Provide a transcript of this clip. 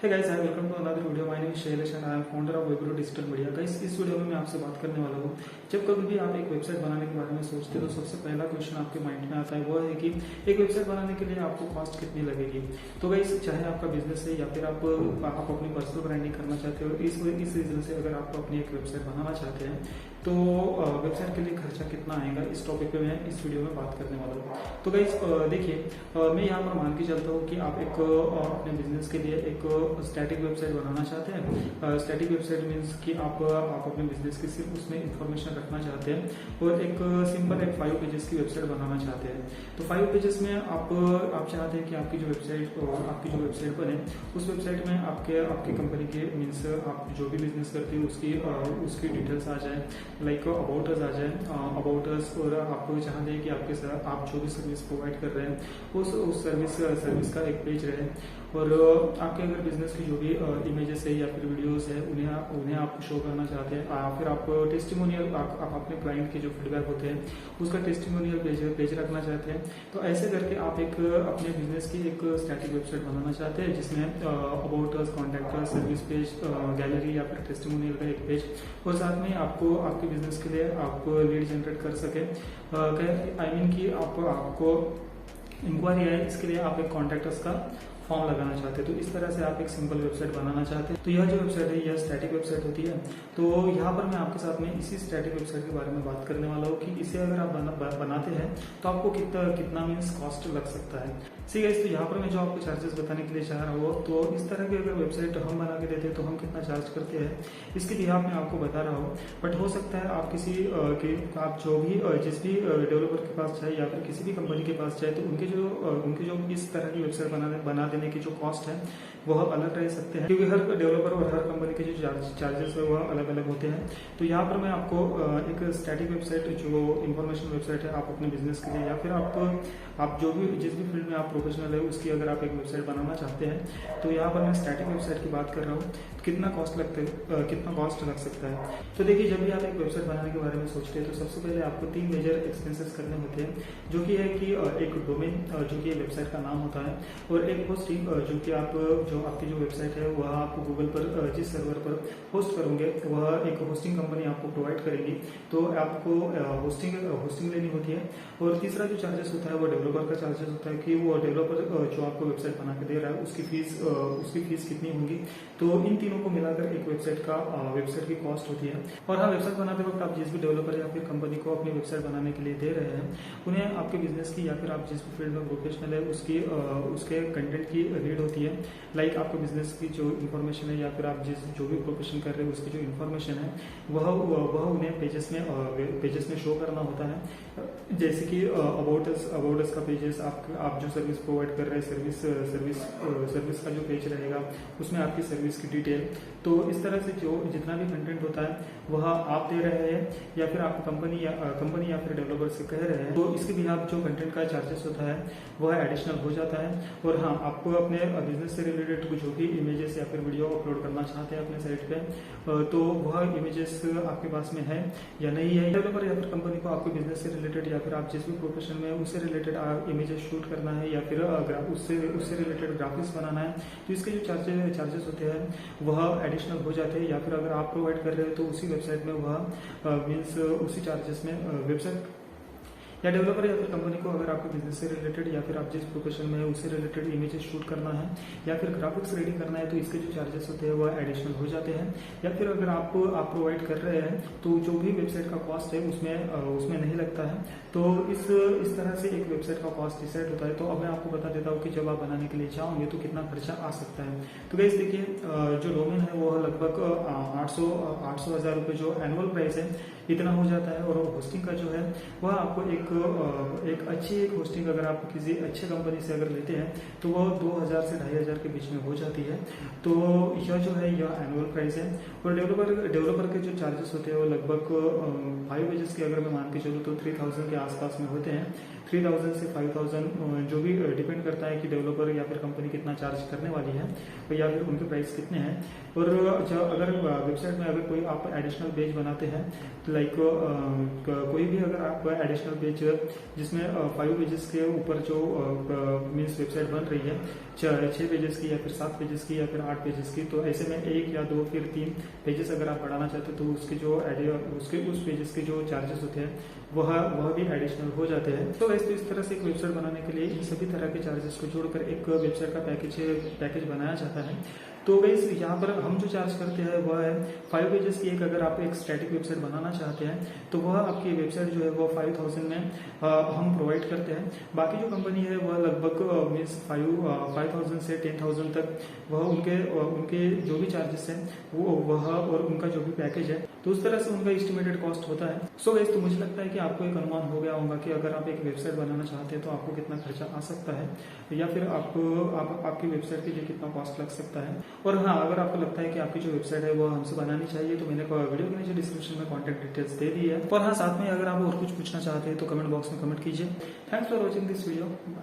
Hey guys, hi, welcome to another video. My name is Shailesh and I am founder of Webro Digital Media. Guys, इस video में मैं आपसे बात करने वाला हूँ। जब कभी भी आप एक वेबसाइट बनाने के बारे में सोचते हो तो सबसे पहला क्वेश्चन आपके माइंड में आता है वो है कि एक वेबसाइट बनाने के लिए आपको कॉस्ट कितनी लगेगी। तो गाइस, चाहे आपका बिजनेस है या फिर आप अपनी पर्सनल ब्रांडिंग करना चाहते हो, इस रीजन से अगर आप अपनी एक वेबसाइट बनाना चाहते हैं तो वेबसाइट के लिए खर्चा कितना आएगा, इस टॉपिक पे मैं इस वीडियो में बात करने वाला हूँ। तो गाइस देखिए, मैं यहाँ पर मान के चलता हूँ कि आप एक अपने बिजनेस के लिए एक स्टैटिक वेबसाइट बनाना चाहते हैं। स्टैटिक वेबसाइट मीन्स कि आप अपने बिजनेस की सिर्फ उसमें इंफॉर्मेशन रखना चाहते हैं और एक सिंपल एक 5 पेजेस की वेबसाइट बनाना चाहते हैं। तो 5 पेजेस में आप चाहते हैं कि आपकी जो वेबसाइट बने, उस वेबसाइट में आपकी कंपनी के मीन्स आप जो भी बिजनेस करते हो उसकी डिटेल्स आ जाए, लाइक अबाउट अस आ जाए, अबाउट अस, और आपको चाहते हैं कि आप जो भी सर्विस प्रोवाइड कर रहे हैं उस सर्विस का एक पेज रहे, और आपके अगर बिजनेस की जो भी इमेजेस है या फिर वीडियोस है उन्हें आप शो करना चाहते हैं, फिर आप टेस्टिमोनियल आप अपने क्लाइंट के जो फीडबैक होते हैं उसका टेस्टिमोनियल पेज रखना चाहते हैं। तो ऐसे करके आप एक अपने बिजनेस की एक स्टैटिक वेबसाइट बनाना चाहते हैं जिसमें about us, contact us, service page, gallery या फिर टेस्टिमोनियल का एक पेज, और साथ में आपको आपके बिजनेस के लिए आप लीड जनरेट कर सके, आई मीन कि आपको इंक्वायरी है, इसके लिए आप एक कॉन्टैक्ट अस का फॉर्म लगाना चाहते हैं। तो इस तरह से आप एक सिंपल वेबसाइट बनाना चाहते हैं। तो यह जो वेबसाइट है यह स्टैटिक वेबसाइट होती है। तो यहाँ पर मैं आपके साथ में इसी स्टैटिक वेबसाइट के बारे में बात करने वाला हूँ कि इसे अगर आप बनाते हैं तो आपको कितना मीन्स कॉस्ट लग सकता है। सी गाइस, तो यहाँ पर मैं जो आपको चार्जेस बताने के लिए चाह रहा हूँ, तो इस तरह की अगर वेबसाइट हम बना के देते हैं तो हम कितना चार्ज करते हैं इसके लिए मैं आपको बता रहा हूँ। बट हो सकता है आप आप जिस भी डेवलपर के पास जाए या फिर किसी भी कंपनी के पास जाए तो उनके जो इस तरह की वेबसाइट बना देने की जो कॉस्ट है वह अलग रह सकते हैं, क्योंकि हर डेवलपर और हर कंपनी के जो चार्जेस है वह अलग अलग होते हैं। तो यहाँ पर मैं आपको एक स्टैटिक वेबसाइट जो इंफॉर्मेशन वेबसाइट है आप अपने बिजनेस के लिए या फिर आप जिस भी फील्ड में आप प्रोफेशनल है उसकी अगर आप एक वेबसाइट बनाना चाहते हैं, तो यहाँ पर मैं स्टैटिक वेबसाइट की बात कर रहा हूँ। कितना कॉस्ट लग सकता है। तो देखिए, जब भी आप एक वेबसाइट बनाने के बारे में सोचते हैं तो सबसे पहले आपको 3 मेजर एक्सपेंसेस करने होते हैं, जो कि है कि एक डोमेन जो कि वेबसाइट का नाम होता है, और एक होस्टिंग जो आपकी जो वेबसाइट है वह आप गूगल पर जिस सर्वर पर होस्ट करोगे वह एक होस्टिंग कंपनी आपको प्रोवाइड करेगी, तो आपको होस्टिंग लेनी होती है। और तीसरा जो चार्जेस होता है वो डेवलपर का चार्जेस होता है कि वो डेवलपर जो आपको वेबसाइट बना के दे रहा है उसकी फीस कितनी होगी। तो इन तीनों को मिलाकर एक वेबसाइट की कॉस्ट होती है। और हाँ, वेबसाइट बनाते वक्त आप जिस भी डेवलपर या फिर कंपनी को अपनी वेबसाइट बनाने के लिए दे रहे हैं उन्हें आपके बिजनेस की या फिर आप जिस भी फील्ड में प्रोफेशनल है उसके कंटेंट की नीड होती है। लाइक आपके बिजनेस की जो इन्फॉर्मेशन है या फिर आप जो भी प्रोफेशन कर रहे हैं उसकी जो इन्फॉर्मेशन है वह उन्हें पेजेस में शो करना होता है। जैसे कि अबाउट अस का पेजेस, आप जो सर्विस प्रोवाइड कर रहे हैं सर्विस का जो पेज रहेगा उसमें आपकी सर्विस की डिटेल। तो इस तरह से जो जितना भी कंटेंट होता है वह आप दे रहे हैं या फिर आप कंपनी या फिर डेवलपर से कह रहे हैं, तो इसके भी आप जो कंटेंट का चार्जेस होता है वह एडिशनल हो जाता है। और हाँ, आपको अपने बिजनेस से रिलेटेड कुछ जो भी इमेजेस या फिर वीडियो अपलोड करना चाहते हैं अपने साइट पे, तो वह इमेजेस आपके पास में है या नहीं है। डेवलपर या फिर कंपनी को आपके बिजनेस से रिलेटेड या फिर आप जिस भी प्रोफेशन में उससे रिलेटेड इमेजेस शूट करना है या फिर उससे रिलेटेड ग्राफिक्स बनाना है, तो इसके जो चार्जेस होते हैं वह एडिशनल हो जाते हैं। या फिर अगर आप प्रोवाइड कर रहे हो तो उसी वेबसाइट में वह मीन्स उसी चार्जेस में वेबसाइट या डेवलपर या फिर कंपनी को अगर आपके बिजनेस से रिलेटेड या फिर आप जिस प्रोफेशन में है उससे रिलेटेड इमेजेस शूट करना है या फिर ग्राफिक्स रेडी करना है, तो इसके जो चार्जेस होते हैं वह एडिशनल हो जाते हैं। या फिर अगर आप प्रोवाइड कर रहे हैं तो जो भी वेबसाइट का कॉस्ट है उसमें नहीं लगता है। तो इस तरह से एक वेबसाइट का कॉस्ट डिसाइड होता है। तो अब मैं आपको बता देता हूँ कि जब आप बनाने के लिए जाओगे तो कितना खर्चा आ सकता है। तो गाइस देखिए, जो डोमेन है वो लगभग 800,000 रुपये जो एनुअल प्राइस है इतना हो जाता है। और होस्टिंग का जो है वह आपको एक अच्छी होस्टिंग अगर आप किसी अच्छे कंपनी से अगर लेते हैं तो वो 2,000 से 2,500 के बीच में हो जाती है। तो यह जो है यह एनुअल प्राइस है। और डेवलपर के जो चार्जेस होते हैं वो लगभग 5 पेजेस के अगर मैं मान के चलूँ तो 3,000 के आसपास में होते हैं। 3,000 से 5,000 जो भी डिपेंड करता है कि डेवलपर या फिर कंपनी कितना चार्ज करने वाली है या फिर उनके प्राइस कितने हैं। और अगर वेबसाइट में अगर कोई आप एडिशनल पेज बनाते हैं, लाइक कोई भी अगर आप एडिशनल पेज जिसमें 5 पेजेस के ऊपर जो मीन्स वेबसाइट बन रही है 6 पेजेस की या फिर 7 पेजेस की या फिर 8 पेजेस की, तो ऐसे में 1 या 2 फिर 3 पेजेस अगर आप बढ़ाना चाहते हो तो उसके जो उसके उस पेजेस के जो चार्जेस होते हैं वह भी एडिशनल हो जाते हैं। तो वैसे तो इस तरह से एक वेबसाइट बनाने के लिए इन सभी तरह के चार्जेस को जोड़कर एक वेबसाइट का पैकेज बनाया जाता है। तो वैसे यहाँ पर हम जो चार्ज करते हैं वह है 5 पेजेस की। एक अगर आप एक स्टैटिक वेबसाइट बनाना चाहते हैं तो वह आपकी वेबसाइट जो है वो 5000 में हम प्रोवाइड करते हैं। बाकी जो कंपनी है वह लगभग मीन्स 5000 से 10,000 तक वह उनके जो भी चार्जेस हैं वह और उनका जो भी पैकेज है तो उस तरह से उनका एस्टिमेटेड कॉस्ट होता है। सो वैसे तो मुझे लगता है कि आपको एक अनुमान हो गया होगा कि अगर आप एक वेबसाइट बनाना चाहते हैं तो आपको कितना खर्चा आ सकता है या फिर आपकी वेबसाइट के लिए कितना कॉस्ट लग सकता है। और हाँ, अगर आपको लगता है कि आपकी जो वेबसाइट है वो हमसे बनानी चाहिए तो मैंने वीडियो के नीचे डिस्क्रिप्शन में कॉन्टैक्ट डिटेल्स दे दी है। और हाँ, साथ में अगर आप और कुछ पूछना चाहते हैं तो कमेंट बॉक्स में कमेंट कीजिए। Thanks for watching this video. Bye.